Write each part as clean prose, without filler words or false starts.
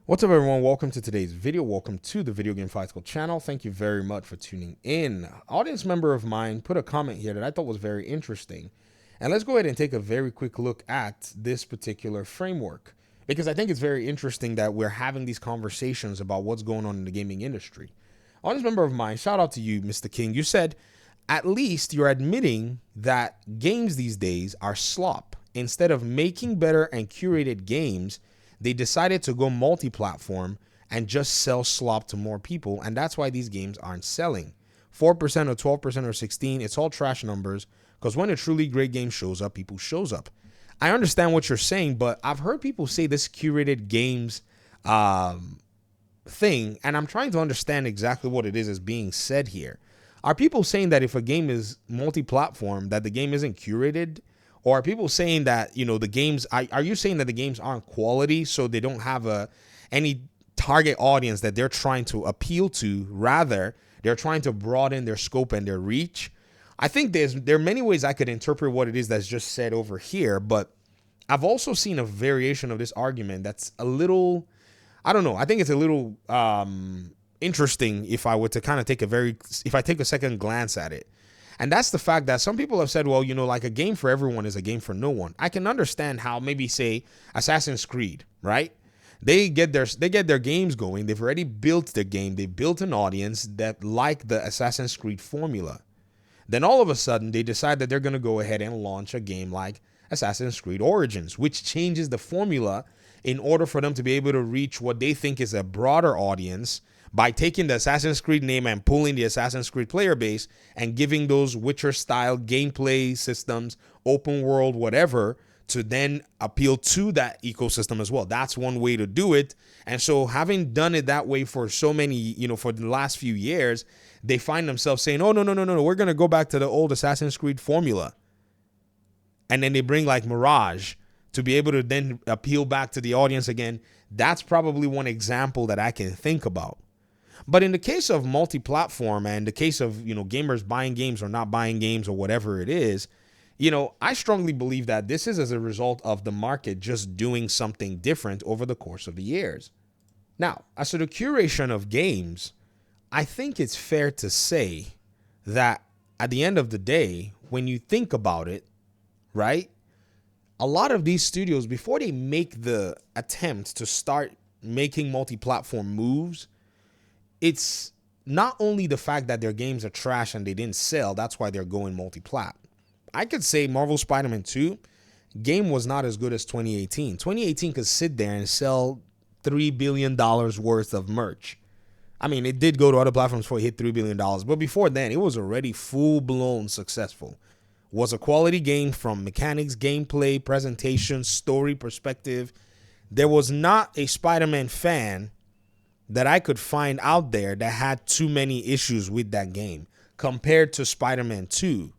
What's up, everyone? Welcome to today's video. Welcome to the Video Game Fights channel. Thank you very much for tuning in. Audience member of mine put a comment here that I thought was very interesting. And let's go ahead and take a very quick look at this particular framework, because I think it's very interesting that we're having these conversations about what's going on in the gaming industry. Audience member of mine, shout out to you, Mr. King. You said, at least you're admitting that games these days are slop. Instead of making better and curated games, they decided to go multi-platform and just sell slop to more people, and that's why these games aren't selling. 4% or 12% or 16%, it's all trash numbers, because when a truly great game shows up, people shows up. I understand what you're saying, but I've heard people say this curated games thing, and I'm trying to understand exactly what it is being said here. Are people saying that if a game is multi-platform, that the game isn't curated? Or are people saying that, you know, the games, are you saying that the games aren't quality, so they don't have any target audience that they're trying to appeal to? Rather, they're trying to broaden their scope and their reach. I think there are many ways I could interpret what it is that's just said over here, but I've also seen a variation of this argument that's a little, I don't know, I think it's a little interesting if I were to kind of if I take a second glance at it. And that's the fact that some people have said, well, you know, like a game for everyone is a game for no one. I can understand how maybe, say, Assassin's Creed, right? They get their games going. They've already built their game. They've built an audience that like the Assassin's Creed formula. Then all of a sudden, they decide that they're going to go ahead and launch a game like Assassin's Creed Origins, which changes the formula in order for them to be able to reach what they think is a broader audience by taking the Assassin's Creed name and pulling the Assassin's Creed player base and giving those Witcher-style gameplay systems, open world, whatever, to then appeal to that ecosystem as well. That's one way to do it. And so having done it that way for so many, you know, for the last few years, they find themselves saying, oh, no, we're going to go back to the old Assassin's Creed formula. And then they bring like Mirage to be able to then appeal back to the audience again. That's probably one example that I can think about. But in the case of multi-platform and the case of, you know, gamers buying games or not buying games or whatever it is, you know, I strongly believe that this is as a result of the market just doing something different over the course of the years. Now, as to the curation of games, I think it's fair to say that at the end of the day, when you think about it, right, a lot of these studios, before they make the attempt to start making multi-platform moves, it's not only the fact that their games are trash and they didn't sell, that's why they're going multi-plat. I could say Marvel Spider-Man 2 game was not as good as 2018. 2018 could sit there and sell $3 billion worth of merch. I mean, it did go to other platforms before it hit $3 billion, but before then, it was already full-blown successful. Was a quality game from mechanics, gameplay, presentation, story perspective. There was not a Spider-Man fan that I could find out there that had too many issues with that game compared to Spider-Man 2,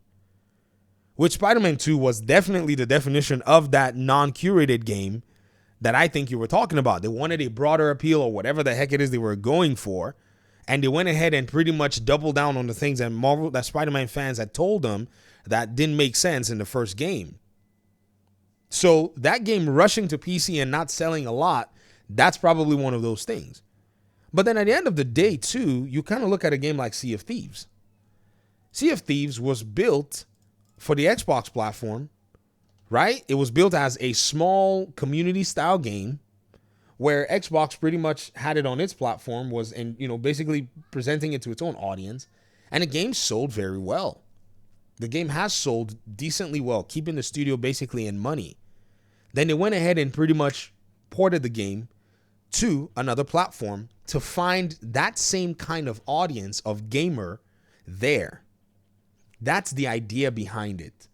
which Spider-Man 2 was definitely the definition of that non-curated game that I think you were talking about. They wanted a broader appeal or whatever the heck it is they were going for, and they went ahead and pretty much doubled down on the things that Spider-Man fans had told them that didn't make sense in the first game. So that game rushing to PC and not selling a lot, that's probably one of those things. But then at the end of the day, too, you kind of look at a game like Sea of Thieves. Sea of Thieves was built for the Xbox platform, right? It was built as a small community-style game where Xbox pretty much had it on its platform, was in, you know, basically presenting it to its own audience, and the game sold very well. The game has sold decently well, keeping the studio basically in money. Then they went ahead and pretty much ported the game to another platform to find that same kind of audience of gamer there. That's the idea behind it.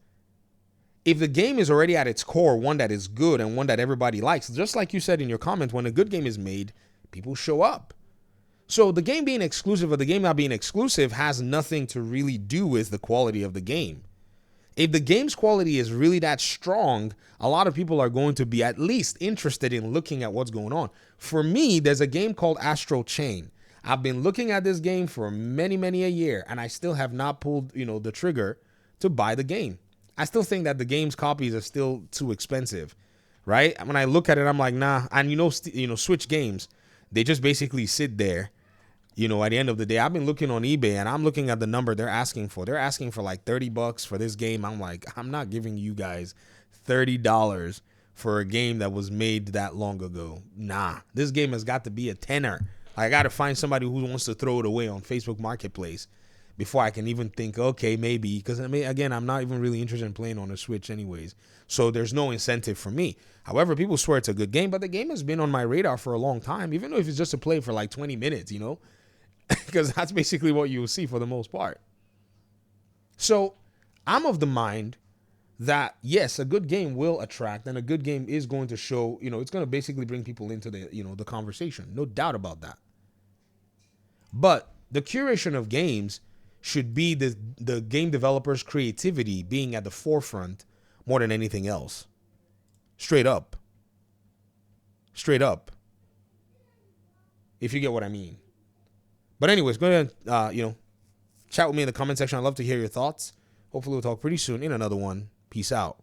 If the game is already at its core one that is good and one that everybody likes, just like you said in your comment, when a good game is made, people show up. So the game being exclusive or the game not being exclusive has nothing to really do with the quality of the game. If the game's quality is really that strong, a lot of people are going to be at least interested in looking at what's going on. For me, there's a game called Astral Chain. I've been looking at this game for many a year, and I still have not pulled, you know, the trigger to buy the game. I still think that the game's copies are still too expensive, right? When I look at it, I'm like, nah. And you know, Switch games, They just basically sit there. You know, at the end of the day, I've been looking on eBay and I'm looking at the number they're asking for. They're asking for like $30 for this game. I'm like, I'm not giving you guys $30 for a game that was made that long ago. Nah, this game has got to be a tenner. I got to find somebody who wants to throw it away on Facebook Marketplace before I can even think, okay, maybe. Because, I mean, again, I'm not even really interested in playing on the Switch anyways. So there's no incentive for me. However, people swear it's a good game, but the game has been on my radar for a long time, even though if it's just to play for like 20 minutes, you know? Because that's basically what you'll see for the most part. So I'm of the mind that, yes, a good game will attract, and a good game is going to show, you know, it's going to basically bring people into the, you know, the conversation. No doubt about that. But the curation of games should be the game developers' creativity being at the forefront more than anything else. Straight up. Straight up. If you get what I mean. But anyways, go ahead, chat with me in the comment section. I'd love to hear your thoughts. Hopefully we'll talk pretty soon in another one. Peace out.